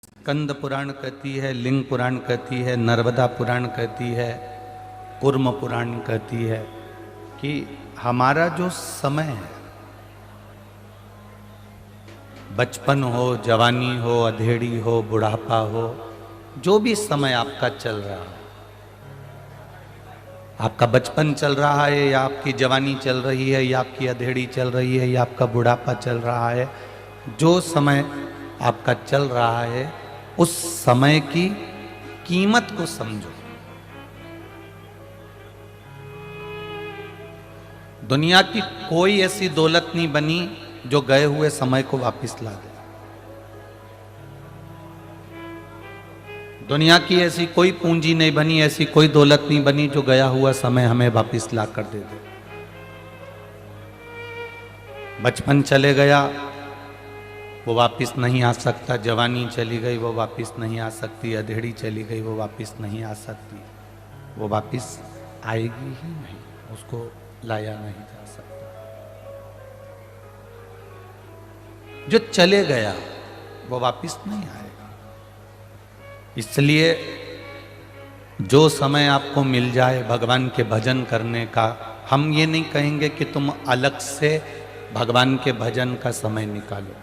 स्कंद पुराण कहती है, लिंग पुराण कहती है, नर्मदा पुराण कहती है, कुर्म पुराण कहती है कि हमारा जो समय है, बचपन हो, जवानी हो, अधेड़ी हो, बुढ़ापा हो, जो भी समय आपका चल रहा है, आपका बचपन चल रहा है या आपकी जवानी चल रही है या आपकी अधेड़ी चल रही है या आपका बुढ़ापा चल रहा है, जो समय आपका चल रहा है उस समय की कीमत को समझो। दुनिया की कोई ऐसी दौलत नहीं बनी जो गए हुए समय को वापस ला दे। दुनिया की ऐसी कोई पूंजी नहीं बनी, ऐसी कोई दौलत नहीं बनी जो गया हुआ समय हमें वापस ला कर दे दे। बचपन चले गया, वो वापस नहीं आ सकता। जवानी चली गई, वो वापस नहीं आ सकती। अधेड़ी चली गई, वो वापस नहीं आ सकती। वो वापस आएगी ही नहीं, उसको लाया नहीं जा सकता। जो चले गया वो वापस नहीं आएगा। इसलिए जो समय आपको मिल जाए भगवान के भजन करने का, हम ये नहीं कहेंगे कि तुम अलग से भगवान के भजन का समय निकालो।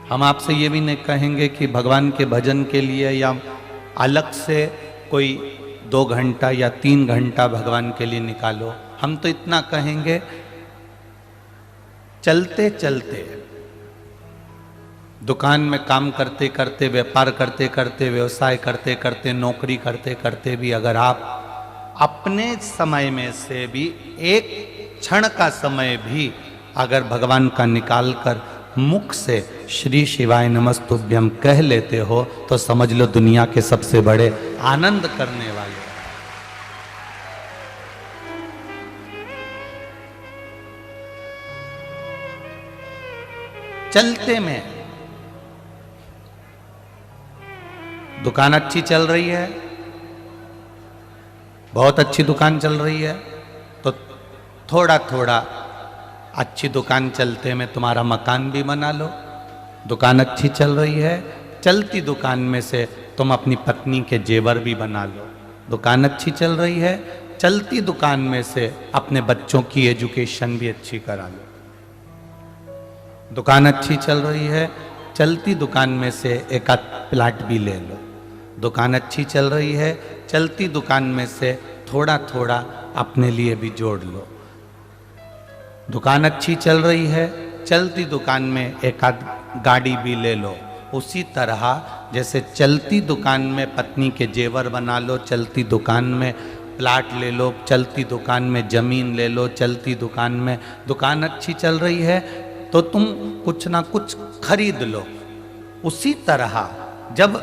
हम आपसे ये भी नहीं कहेंगे कि भगवान के भजन के लिए या अलग से कोई 2 घंटा या 3 घंटा भगवान के लिए निकालो। हम तो इतना कहेंगे, चलते चलते, दुकान में काम करते करते, व्यापार करते करते, व्यवसाय करते करते, नौकरी करते करते भी अगर आप अपने समय में से भी एक क्षण का समय भी अगर भगवान का निकाल कर मुख से श्री शिवाय नमस्तुभ्यम कह लेते हो तो समझ लो दुनिया के सबसे बड़े आनंद करने वाले। चलते में दुकान अच्छी चल रही है, बहुत अच्छी दुकान चल रही है, तो थोड़ा थोड़ा अच्छी दुकान चलते में तुम्हारा मकान भी बना लो। दुकान अच्छी चल रही है, चलती दुकान में से तुम अपनी पत्नी के जेवर भी बना लो। दुकान अच्छी चल रही है, चलती दुकान में से अपने बच्चों की एजुकेशन भी अच्छी करा लो। दुकान अच्छी चल रही है, चलती दुकान में से एक आध प्लाट भी ले लो। दुकान अच्छी चल रही है, चलती दुकान में से थोड़ा थोड़ा अपने लिए भी जोड़ लो। दुकान अच्छी चल रही है, चलती दुकान में एक आध गाड़ी भी ले लो। उसी तरह जैसे चलती दुकान में पत्नी के जेवर बना लो, चलती दुकान में प्लाट ले लो, चलती दुकान में जमीन ले लो, चलती दुकान में, दुकान अच्छी चल रही है तो तुम कुछ ना कुछ खरीद लो। उसी तरह जब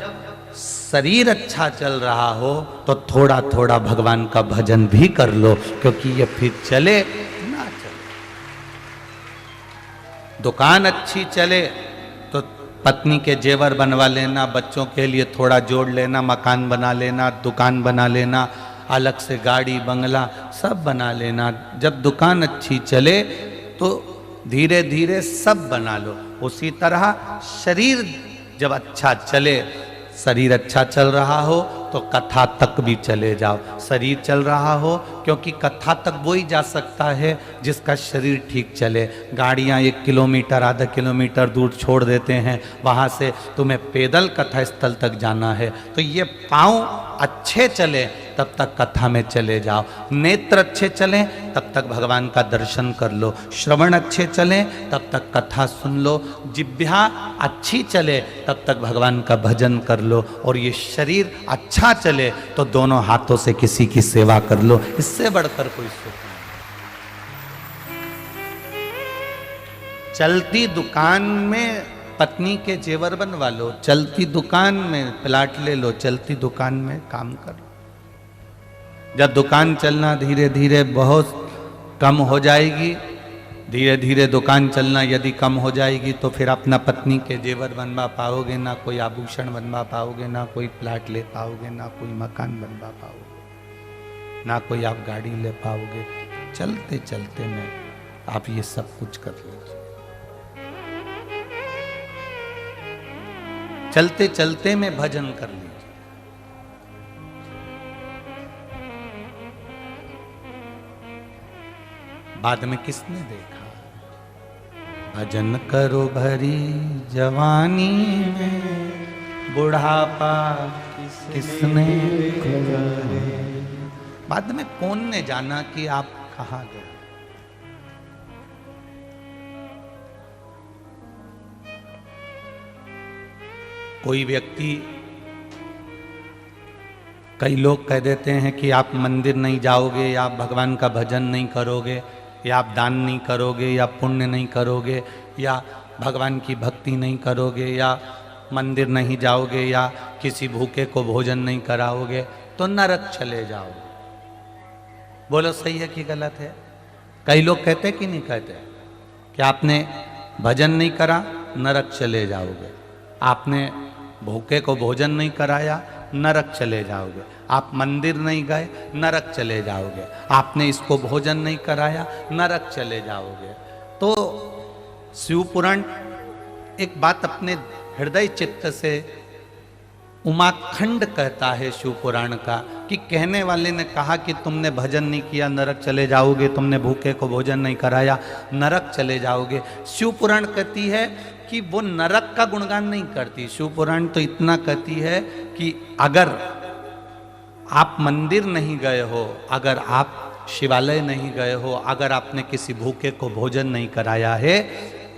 शरीर अच्छा चल रहा हो तो थोड़ा थोड़ा भगवान का भजन भी कर लो, क्योंकि ये फिर चले ना चले। दुकान अच्छी चले तो पत्नी के जेवर बनवा लेना, बच्चों के लिए थोड़ा जोड़ लेना, मकान बना लेना, दुकान बना लेना, अलग से गाड़ी बंगला सब बना लेना। जब दुकान अच्छी चले तो धीरे धीरे सब बना लो। उसी तरह शरीर जब अच्छा चले, शरीर अच्छा चल रहा हो तो कथा तक भी चले जाओ। शरीर चल रहा हो, क्योंकि कथा तक वो ही जा सकता है जिसका शरीर ठीक चले। गाड़ियाँ 1 किलोमीटर आधा किलोमीटर दूर छोड़ देते हैं, वहाँ से तुम्हें पैदल कथा स्थल तक जाना है तो ये पाँव अच्छे चले तब तक कथा में चले जाओ। नेत्र अच्छे चलें तब तक भगवान का दर्शन कर लो। श्रवण अच्छे चलें तब तक कथा सुन लो। जिह्वा अच्छी चले तब तक भगवान का भजन कर लो। और ये शरीर अच्छा चले तो दोनों हाथों से किसी की सेवा कर लो। इससे बढ़कर कोई सुख नहीं। चलती दुकान में पत्नी के जेवर बनवा लो, चलती दुकान में प्लाट ले लो, चलती दुकान में काम कर लो। जब दुकान चलना धीरे धीरे बहुत कम हो जाएगी, धीरे धीरे दुकान चलना यदि कम हो जाएगी तो फिर अपना पत्नी के जेवर बनवा पाओगे ना, कोई आभूषण बनवा पाओगे ना, कोई प्लाट ले पाओगे ना, कोई मकान बनवा पाओगे ना, कोई आप गाड़ी ले पाओगे। चलते चलते में आप ये सब कुछ कर लीजिए। चलते चलते में भजन कर लीजिए। बाद में किसने देखा? भजन करो भरी जवानी में, बुढ़ापा किसने करे। बाद में कौन ने जाना कि आप कहाँ गए। कोई व्यक्ति, कई लोग कह देते हैं कि आप मंदिर नहीं जाओगे, या आप भगवान का भजन नहीं करोगे, या आप दान नहीं करोगे, या पुण्य नहीं करोगे, या भगवान की भक्ति नहीं करोगे, या मंदिर नहीं जाओगे, या किसी भूखे को भोजन नहीं कराओगे तो नरक चले जाओगे। बोलो सही है कि गलत है? कई लोग कहते कि नहीं कहते कि आपने भजन नहीं करा नरक चले जाओगे, आपने भूखे को भोजन नहीं कराया नरक चले जाओगे, आप मंदिर नहीं गए नरक चले जाओगे, आपने इसको भोजन नहीं कराया नरक चले जाओगे। तो शिव पुराण एक बात अपने हृदय चित्त से उमाखंड कहता है शिव पुराण का, कि कहने वाले ने कहा कि तुमने भजन नहीं किया नरक चले जाओगे, तुमने भूखे को भोजन नहीं कराया नरक चले जाओगे। शिव पुराण कहती है कि वो नरक का गुणगान नहीं करती। शिव पुराण तो इतना कहती है कि अगर आप मंदिर नहीं गए हो, अगर आप शिवालय नहीं गए हो, अगर आपने किसी भूखे को भोजन नहीं कराया है,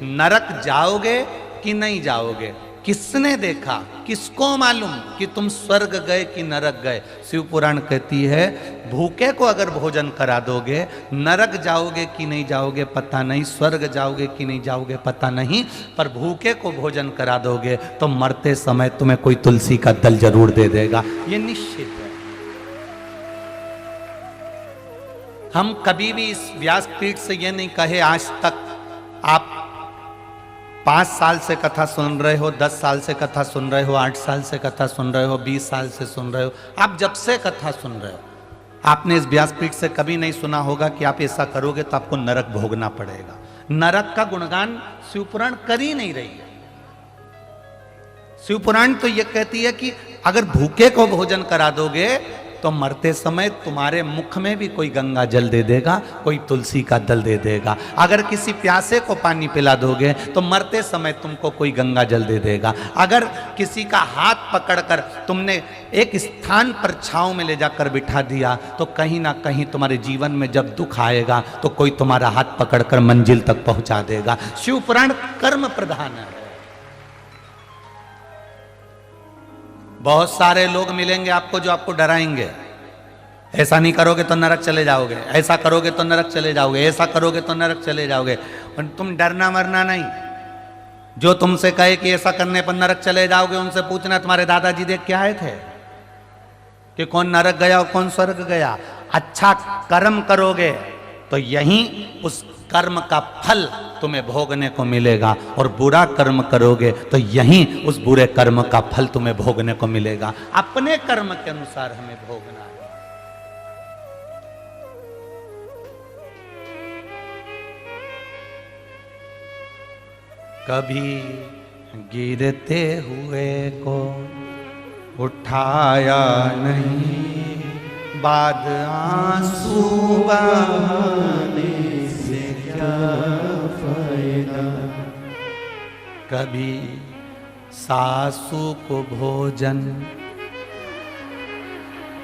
नरक जाओगे कि नहीं जाओगे? किसने देखा, किसको मालूम कि तुम स्वर्ग गए कि नरक गए? शिव पुराण कहती है भूखे को अगर भोजन करा दोगे नरक जाओगे कि नहीं जाओगे पता नहीं, स्वर्ग जाओगे कि नहीं जाओगे पता नहीं, पर भूखे को भोजन करा दोगे तो मरते समय तुम्हें कोई तुलसी का दल जरूर दे देगा, ये निश्चित है। हम कभी भी इस व्यासपीठ से ये नहीं कहे आज तक आप 5 साल से कथा सुन रहे हो, 10 साल से कथा सुन रहे हो, 8 साल से कथा सुन रहे हो, 20 साल से सुन रहे हो, आप जब से कथा सुन रहे हो, आपने इस व्यासपीठ से कभी नहीं सुना होगा कि आप ऐसा करोगे तो आपको नरक भोगना पड़ेगा। नरक का गुणगान शिवपुराण कर ही नहीं रही है। शिवपुराण तो यह कहती है कि अगर भूखे को भोजन करा दोगे तो मरते समय तुम्हारे मुख में भी कोई गंगा जल दे देगा, कोई तुलसी का दल दे देगा। अगर किसी प्यासे को पानी पिला दोगे तो मरते समय तुमको कोई गंगा जल दे देगा। अगर किसी का हाथ पकड़कर तुमने एक स्थान पर छांव में ले जाकर बिठा दिया तो कहीं ना कहीं तुम्हारे जीवन में जब दुख आएगा तो कोई तुम्हारा हाथ पकड़कर मंजिल तक पहुंचा देगा। शिव पुराण कर्म प्रधान है। बहुत सारे लोग मिलेंगे आपको जो आपको डराएंगे, ऐसा नहीं करोगे तो नरक चले जाओगे, ऐसा करोगे तो नरक चले जाओगे, ऐसा करोगे तो नरक चले जाओगे। और तुम डरना मरना नहीं। जो तुमसे कहे कि ऐसा करने पर नरक चले जाओगे उनसे पूछना तुम्हारे दादाजी देख के आए थे कि कौन नरक गया और कौन स्वर्ग गया। अच्छा कर्म करोगे तो यहीं उस कर्म का फल तुम्हें भोगने को मिलेगा, और बुरा कर्म करोगे तो यहीं उस बुरे कर्म का फल तुम्हें भोगने को मिलेगा। अपने कर्म के अनुसार हमें भोगना है। कभी गिरते हुए को उठाया नहीं, बाद आंसू बहाने से क्या फायदा। कभी सासू को भोजन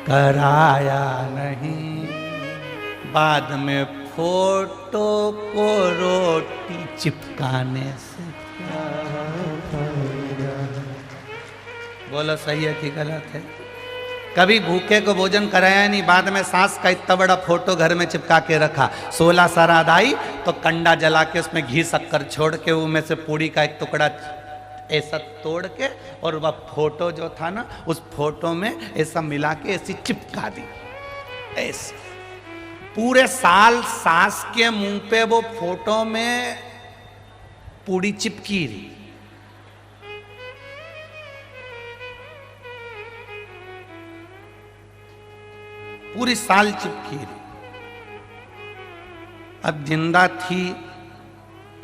कराया नहीं, बाद में फोटो को रोटी चिपकाने से क्या फायदा। बोलो सही है कि गलत है? कभी भूखे को भोजन कराया नहीं, बाद में सास का इतना बड़ा फोटो घर में चिपका के रखा। 16 श्राद्ध आई तो कंडा जला के उसमें घी शक्कर छोड़ के उनमें से पूड़ी का एक टुकड़ा ऐसा तोड़ के और वह फोटो जो था ना उस फोटो में ऐसा मिला के ऐसी चिपका दी। ऐसे पूरे साल सास के मुंह पे वो फोटो में पूड़ी चिपकी रही। पूरी साल चिपकी रही। अब जिंदा थी,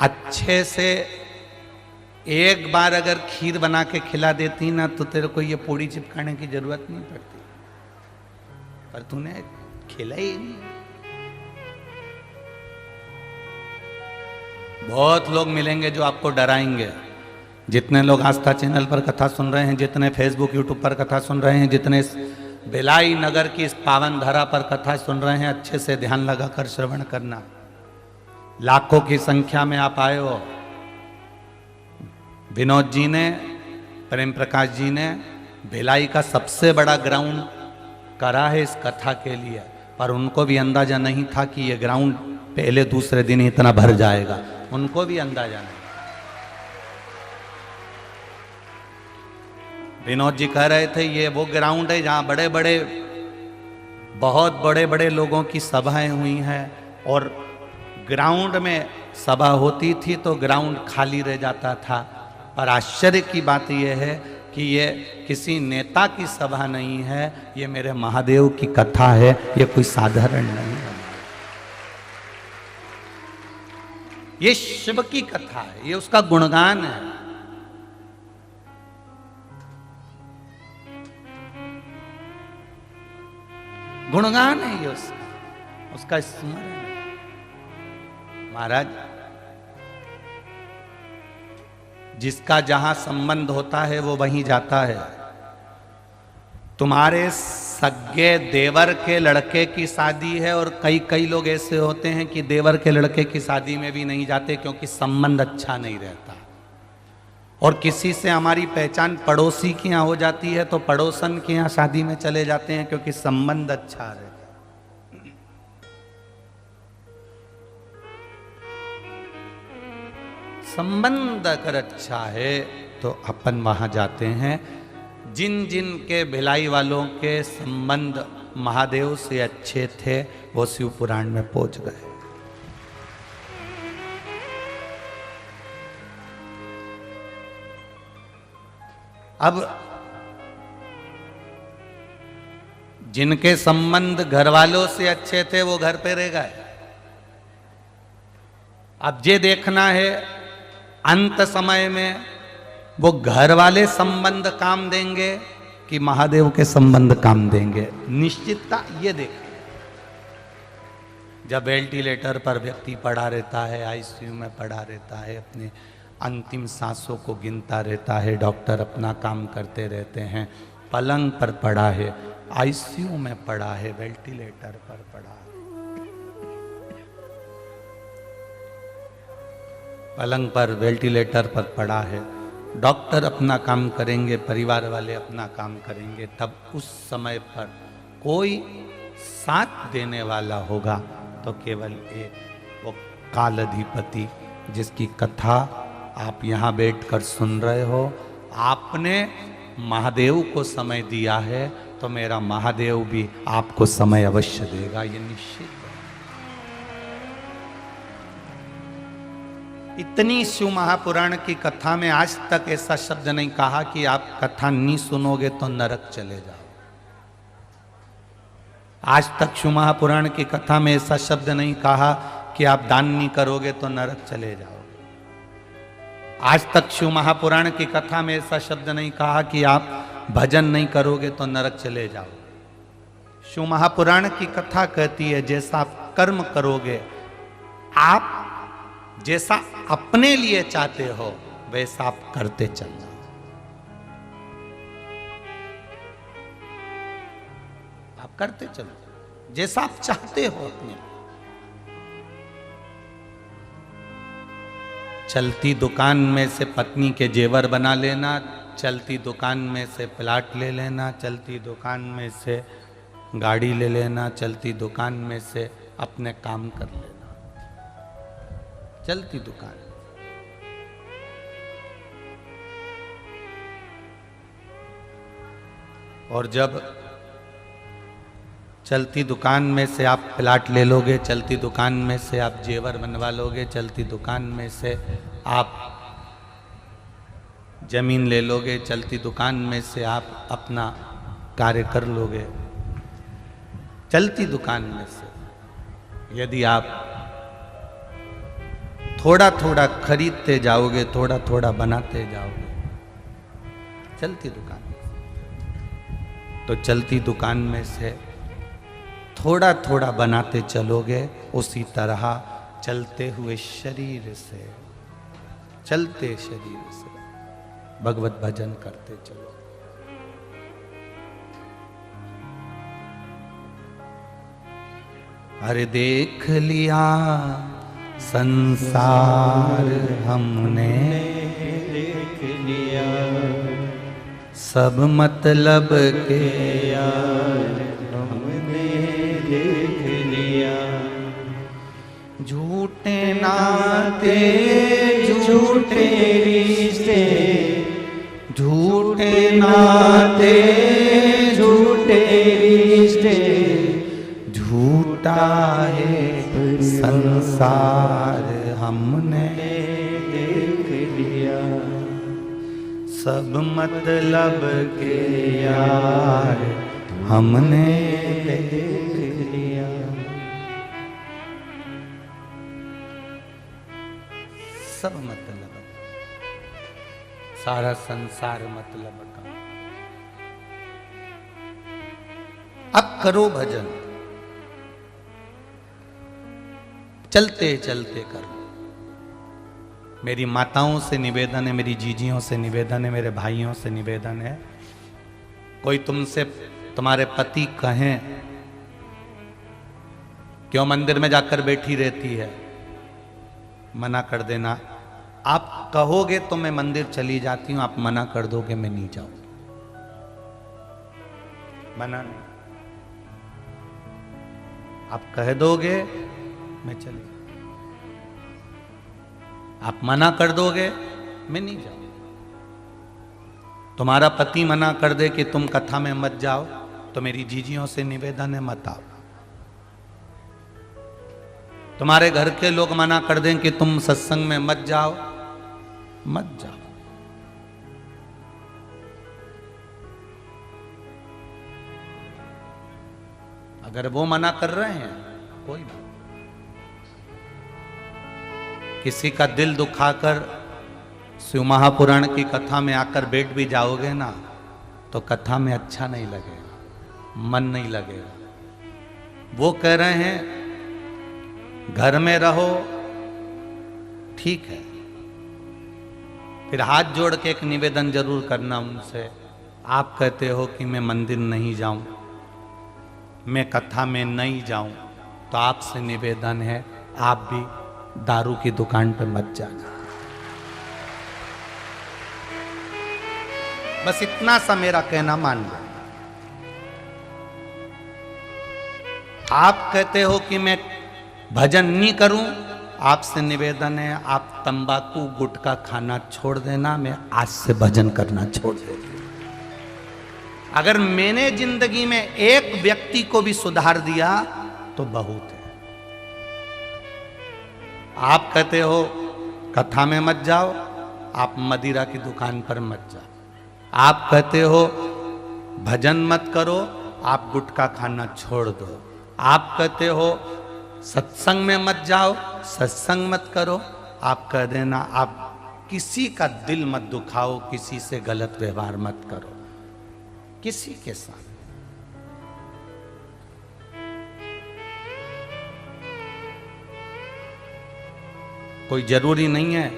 अच्छे से एक बार अगर खीर बना के खिला देती ना तो तेरे को ये पूड़ी चिपकाने की जरूरत नहीं पड़ती, पर तूने खिला ही नहीं। बहुत लोग मिलेंगे जो आपको डराएंगे। जितने लोग आस्था चैनल पर कथा सुन रहे हैं, जितने फेसबुक यूट्यूब पर कथा सुन रहे हैं, जितने भिलाई नगर की इस पावन धरा पर कथा सुन रहे हैं, अच्छे से ध्यान लगाकर श्रवण करना। लाखों की संख्या में आप आए हो। विनोद जी ने, प्रेम प्रकाश जी ने भिलाई का सबसे बड़ा ग्राउंड करा है इस कथा के लिए, पर उनको भी अंदाजा नहीं था कि ये ग्राउंड पहले दूसरे दिन इतना भर जाएगा। उनको भी अंदाजा नहीं। विनोद जी कह रहे थे ये वो ग्राउंड है जहां बड़े बड़े, बहुत बड़े बड़े लोगों की सभाएं हुई हैं, और ग्राउंड में सभा होती थी तो ग्राउंड खाली रह जाता था। पर आश्चर्य की बात यह है कि ये किसी नेता की सभा नहीं है, ये मेरे महादेव की कथा है, ये कोई साधारण नहीं है। ये शिव की कथा है, ये उसका गुणगान है। गुणगान है ये उसका स्मरण है। महाराज, जिसका जहां संबंध होता है वो वहीं जाता है। तुम्हारे सगे देवर के लड़के की शादी है, और कई लोग ऐसे होते हैं कि देवर के लड़के की शादी में भी नहीं जाते क्योंकि संबंध अच्छा नहीं रहता। और किसी से हमारी पहचान पड़ोसी के यहाँ हो जाती है तो पड़ोसन के यहाँ शादी में चले जाते हैं क्योंकि संबंध अच्छा रहता। संबंध अगर अच्छा है तो अपन वहां जाते हैं। जिन जिन के भिलाई वालों के संबंध महादेव से अच्छे थे वो शिव पुराण में पहुंच गए। अब जिनके संबंध घर वालों से अच्छे थे वो घर पे रह गए। अब ये देखना है अंत समय में वो घर वाले संबंध काम देंगे कि महादेव के संबंध काम देंगे। निश्चितता ये देखें। जब वेंटिलेटर पर व्यक्ति पड़ा रहता है, आईसीयू में पड़ा रहता है, अपने अंतिम सांसों को गिनता रहता है, डॉक्टर अपना काम करते रहते हैं, पलंग पर पड़ा है, आईसीयू में पड़ा है, वेंटिलेटर पर पड़ा है, पलंग पर वेंटिलेटर पर पड़ा है, डॉक्टर अपना काम करेंगे, परिवार वाले अपना काम करेंगे, तब उस समय पर कोई साथ देने वाला होगा तो केवल एक, वो कालाधिपति, जिसकी कथा आप यहाँ बैठकर सुन रहे हो। आपने महादेव को समय दिया है तो मेरा महादेव भी आपको समय अवश्य देगा, ये निश्चित है। इतनी शिव महापुराण की कथा में आज तक ऐसा शब्द नहीं कहा कि आप कथा नहीं सुनोगे तो नरक चले जाओ। आज तक शिव महापुराण की कथा में ऐसा शब्द नहीं कहा कि आप दान नहीं करोगे तो नरक चले जाओ। आज तक शिव महापुराण की कथा में ऐसा शब्द नहीं कहा कि आप भजन नहीं करोगे तो नरक चले जाओ। शिव महापुराण की कथा कहती है जैसा आप कर्म करोगे, आप जैसा अपने लिए चाहते हो वैसा आप करते चलना। आप करते चलो जैसा आप चाहते हो अपने। चलती दुकान में से पत्नी के जेवर बना लेना, चलती दुकान में से प्लाट ले लेना, चलती दुकान में से गाड़ी ले लेना, चलती दुकान में से अपने काम कर लेना। चलती दुकान। और जब चलती दुकान में से आप प्लाट ले लोगे, चलती दुकान में से आप जेवर बनवा लोगे, चलती दुकान में से आप जमीन ले लोगे, चलती दुकान में से आप अपना कार्य कर लोगे, चलती दुकान में से यदि आप थोड़ा थोड़ा खरीदते जाओगे, थोड़ा थोड़ा बनाते जाओगे। चलती दुकान, तो चलती दुकान में से थोड़ा थोड़ा बनाते चलोगे, उसी तरह चलते हुए शरीर से, चलते शरीर से भगवत भजन करते चलो। अरे देख लिया संसार हमने, देख लिया सब मतलब के यार हमने देख लिया। झूठे नाते झूठे रिश्ते, झूठे नाते झूठे रिश्ते, झूठा है संसार हमने देख लिया। सब मतलब के यार हमने देख लिया। सब मतलब, सारा संसार मतलब का। अब करो भजन, चलते चलते करो। मेरी माताओं से निवेदन है, मेरी जीजियों से निवेदन है, मेरे भाइयों से निवेदन है, कोई तुमसे, तुम्हारे पति कहें क्यों मंदिर में जाकर बैठी रहती है, मना कर देना। आप कहोगे तो मैं मंदिर चली जाती हूं, आप मना कर दोगे मैं नहीं जाऊं, मना नहीं। आप कह दोगे मैं चली, आप मना कर दोगे मैं नहीं जाऊं। तुम्हारा पति मना कर दे कि तुम कथा में मत जाओ, तो मेरी जीजियों से निवेदन है मत आओ। तुम्हारे घर के लोग मना कर दें कि तुम सत्संग में मत जाओ, मत जाओ। अगर वो मना कर रहे हैं कोई बात, किसी का दिल दुखाकर शिव महापुराण की कथा में आकर बैठ भी जाओगे ना, तो कथा में अच्छा नहीं लगेगा, मन नहीं लगेगा। वो कह रहे हैं घर में रहो, ठीक है, फिर हाथ जोड़ के एक निवेदन जरूर करना उनसे। आप कहते हो कि मैं मंदिर नहीं जाऊं, मैं कथा में नहीं जाऊं, तो आपसे निवेदन है आप भी दारू की दुकान पर मत जाना। बस इतना सा मेरा कहना मान लो। आप कहते हो कि मैं भजन नहीं करूं, आपसे निवेदन है आप तंबाकू गुटखा खाना छोड़ देना, मैं आज से भजन करना छोड़ देता। अगर मैंने जिंदगी में एक व्यक्ति को भी सुधार दिया तो बहुत है। आप कहते हो कथा में मत जाओ, आप मदिरा की दुकान पर मत जाओ। आप कहते हो भजन मत करो, आप गुटखा खाना छोड़ दो। आप कहते हो सत्संग में मत जाओ, सत्संग मत करो। आप कह देना आप किसी का दिल मत दुखाओ, किसी से गलत व्यवहार मत करो, किसी के साथ। कोई जरूरी नहीं है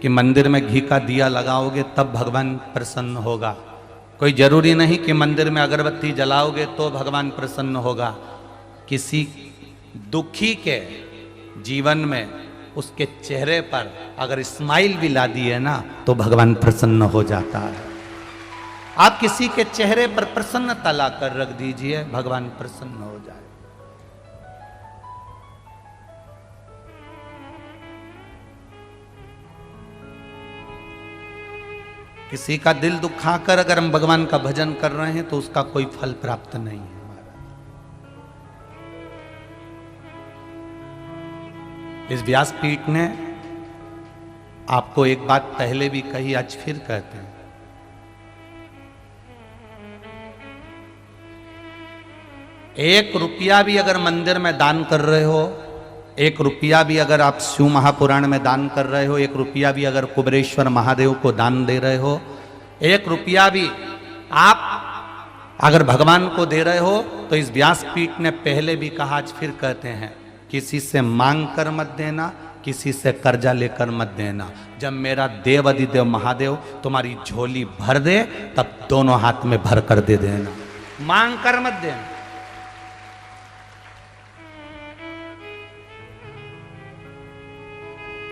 कि मंदिर में घी का दिया लगाओगे तब भगवान प्रसन्न होगा। कोई जरूरी नहीं कि मंदिर में अगरबत्ती जलाओगे तो भगवान प्रसन्न होगा। किसी दुखी के जीवन में उसके चेहरे पर अगर स्माइल भी ला दी है ना, तो भगवान प्रसन्न हो जाता है। आप किसी के चेहरे पर प्रसन्नता लाकर रख दीजिए, भगवान प्रसन्न हो जाए। किसी का दिल दुखाकर अगर हम भगवान का भजन कर रहे हैं तो उसका कोई फल प्राप्त नहीं है। इस व्यासपीठ ने आपको एक बात पहले भी कही, आज फिर कहते हैं। एक रुपया भी अगर मंदिर में दान कर रहे हो एक रुपया भी अगर आप शिव महापुराण में दान कर रहे हो, एक रुपया भी अगर कुबेरेश्वर महादेव को दान दे रहे हो, एक रुपया भी आप अगर भगवान को दे रहे हो, तो इस व्यासपीठ ने पहले भी कहा, आज फिर कहते हैं, किसी से मांग कर मत देना, किसी से कर्जा लेकर मत देना। जब मेरा देव अधिदेव महादेव तुम्हारी झोली भर दे, तब दोनों हाथ में भर कर दे देना, मांग कर मत देना।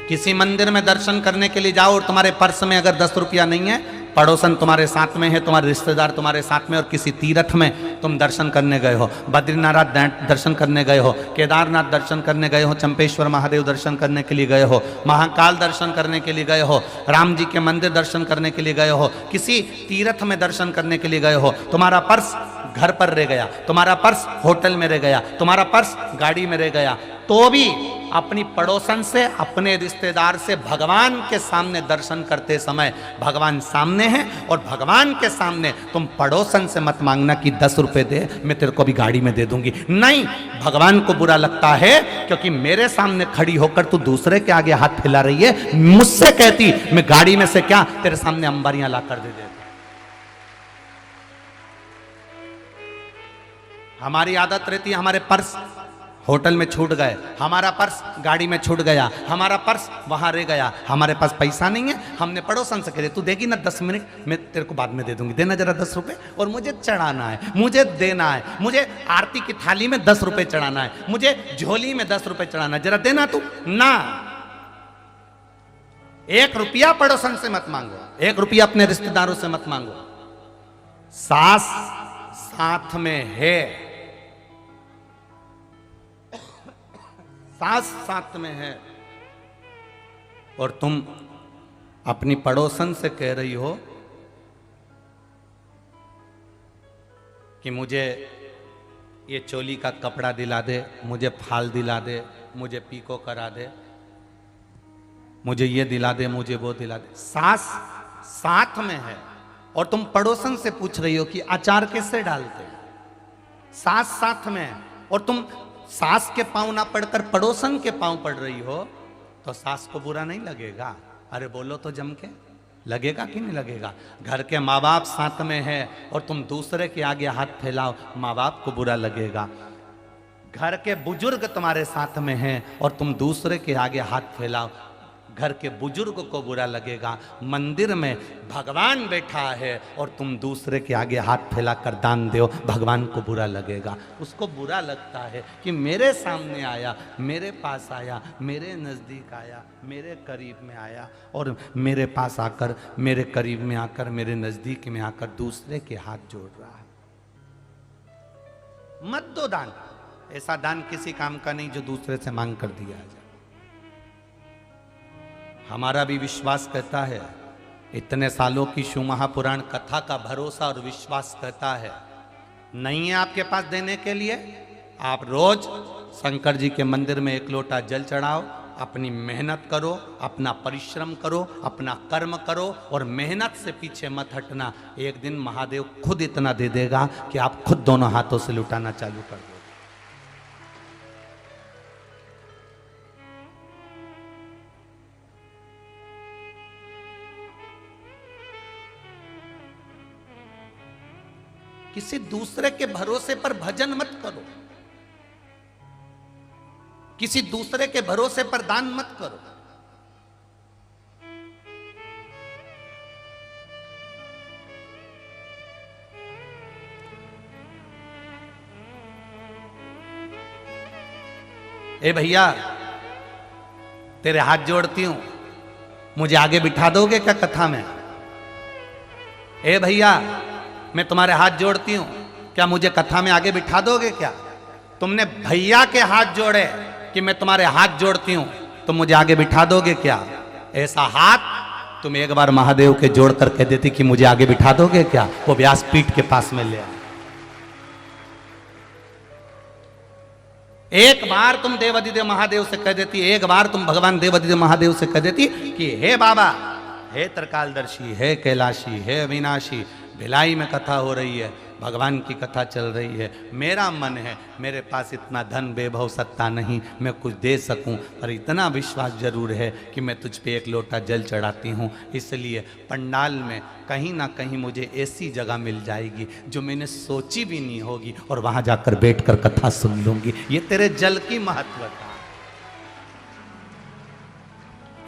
किसी मंदिर में दर्शन करने के लिए जाओ और तुम्हारे पर्स में अगर 10 रुपया नहीं है, पड़ोसन तुम्हारे साथ में है, तुम्हारे रिश्तेदार तुम्हारे साथ में, और किसी तीर्थ में तुम दर्शन करने गए हो, बद्रीनाथ दर्शन करने गए हो, केदारनाथ दर्शन करने गए हो, चंपेश्वर महादेव दर्शन करने के लिए गए हो, महाकाल दर्शन करने के लिए गए हो, राम जी के मंदिर दर्शन करने के लिए गए हो, किसी तीर्थ में दर्शन करने के लिए गए हो, तुम्हारा पर्स घर पर रह गया, तुम्हारा पर्स होटल में रह गया, तुम्हारा पर्स गाड़ी में रह गया, तो भी अपनी पड़ोसन से, अपने रिश्तेदार से भगवान के सामने दर्शन करते समय भगवान सामने है, और भगवान के सामने तुम पड़ोसन से मत मांगना कि 10 रुपए दे, मैं तेरे को भी गाड़ी में दे दूंगी। नहीं, भगवान को बुरा लगता है, क्योंकि मेरे सामने खड़ी होकर तू दूसरे के आगे हाथ फैला रही है। मुझसे कहती मैं गाड़ी में से क्या तेरे सामने अंबारियां ला कर दे देता। हमारी आदत रहती है, हमारे पर्स होटल में छूट गए, हमारा पर्स गाड़ी में छूट गया, हमारा पर्स वहां रह गया, हमारे पास पैसा नहीं है, हमने पड़ोसन से कह तू देगी ना 10 मिनट, मैं तेरे को बाद में दे दूंगी, देना जरा 10 रुपए, और मुझे चढ़ाना है, मुझे देना है, मुझे आरती की थाली में 10 रुपए चढ़ाना है, मुझे झोली में 10 रुपए चढ़ाना है, जरा देना तू ना। 1 रुपया पड़ोसन से मत मांगो, 1 रुपया अपने रिश्तेदारों से मत मांगो। सास साथ में है, सास साथ में है, और तुम अपनी पड़ोसन से कह रही हो कि मुझे ये चोली का कपड़ा दिला दे, मुझे फाल दिला दे, मुझे पीको करा दे, मुझे ये दिला दे, मुझे वो दिला दे। सास साथ में है और तुम पड़ोसन से पूछ रही हो कि अचार कैसे डालते। सास साथ में है और तुम सास के पांव ना पड़कर पड़ोसन के पांव पड़ रही हो, तो सास को बुरा नहीं लगेगा? अरे बोलो तो जम के, लगेगा कि नहीं लगेगा? घर के माँ बाप साथ में है और तुम दूसरे के आगे हाथ फैलाओ, माँ बाप को बुरा लगेगा। घर के बुजुर्ग तुम्हारे साथ में हैं और तुम दूसरे के आगे हाथ फैलाओ, घर के बुजुर्ग को बुरा लगेगा। मंदिर में भगवान बैठा है और तुम दूसरे के आगे हाथ फैला कर दान दो, भगवान को बुरा लगेगा। उसको बुरा लगता है कि मेरे सामने आया, मेरे पास आया, मेरे नज़दीक आया, मेरे करीब में आया, और मेरे पास आकर, मेरे करीब में आकर, मेरे नज़दीक में आकर दूसरे के हाथ जोड़ रहा है। मत दो दान, ऐसा दान किसी काम का नहीं जो दूसरे से मांग कर दिया जाए। हमारा भी विश्वास कहता है, इतने सालों की शिव महापुराण कथा का भरोसा और विश्वास कहता है, नहीं है आपके पास देने के लिए, आप रोज शंकर जी के मंदिर में 1 लोटा जल चढ़ाओ, अपनी मेहनत करो, अपना परिश्रम करो, अपना कर्म करो, और मेहनत से पीछे मत हटना। एक दिन महादेव खुद इतना दे देगा कि आप खुद दोनों हाथों से लुटाना चालू कर दो। किसी दूसरे के भरोसे पर भजन मत करो, किसी दूसरे के भरोसे पर दान मत करो। ए भैया, तेरे हाथ जोड़ती हूं, मुझे आगे बिठा दोगे क्या कथा में? ए भैया, मैं तुम्हारे हाथ जोड़ती हूं, क्या मुझे कथा में आगे बिठा दोगे क्या? तुमने भैया के हाथ जोड़े कि मैं तुम्हारे हाथ जोड़ती हूं, तो मुझे आगे बिठा दोगे क्या? ऐसा हाथ तुम एक बार महादेव के जोड़ कर कह देती कि मुझे आगे बिठा दोगे क्या? वो व्यासपीठ के पास में ले आए। एक बार तुम देवाधिदेव महादेव से कह देती, एक बार तुम भगवान देवाधिदेव महादेव से कह देती कि हे बाबा, हे त्रिकालदर्शी, हे कैलाशी, हे अविनाशी, भिलाई में कथा हो रही है, भगवान की कथा चल रही है, मेरा मन है, मेरे पास इतना धन वैभव सत्ता नहीं मैं कुछ दे सकूं, पर इतना विश्वास जरूर है कि मैं तुझ पे एक लोटा जल चढ़ाती हूं, इसलिए पंडाल में कहीं ना कहीं मुझे ऐसी जगह मिल जाएगी जो मैंने सोची भी नहीं होगी, और वहां जाकर बैठकर कथा सुन लूंगी। ये तेरे जल की महत्वता,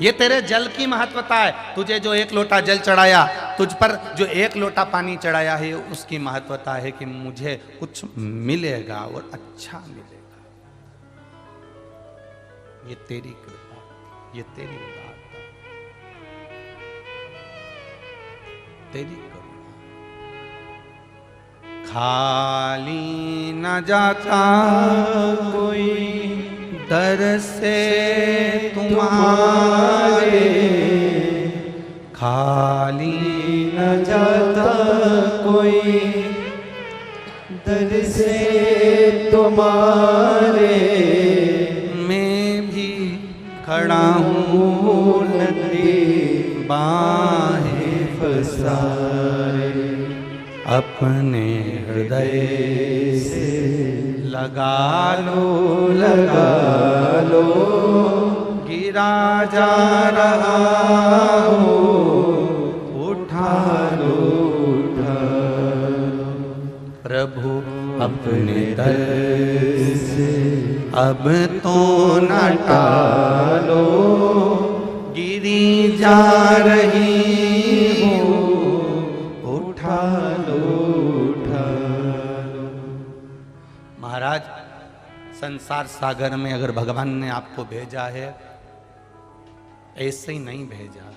ये तेरे जल की महत्वता है। तुझे जो एक लोटा जल चढ़ाया, तुझ पर जो एक लोटा पानी चढ़ाया है, उसकी महत्वता है कि मुझे कुछ मिलेगा और अच्छा मिलेगा। ये तेरी कृपा, ये तेरी उदारता, तेरी करुणा। खाली न जाता कोई दर से तुम्हारे, खाली न जाता कोई दर से तुम्हारे, मैं भी खड़ा हूँ नदी बाहें पसारे, अपने हृदय से लगा लो, लगा लो, गिरा जा रहा हो, उठा लो, उठा प्रभु अपने दर से अब तो न टालो, गिरी जा रही हो, उठा लो, उठा लो। महाराज, संसार सागर में अगर भगवान ने आपको भेजा है, ऐसे ही नहीं भेजा,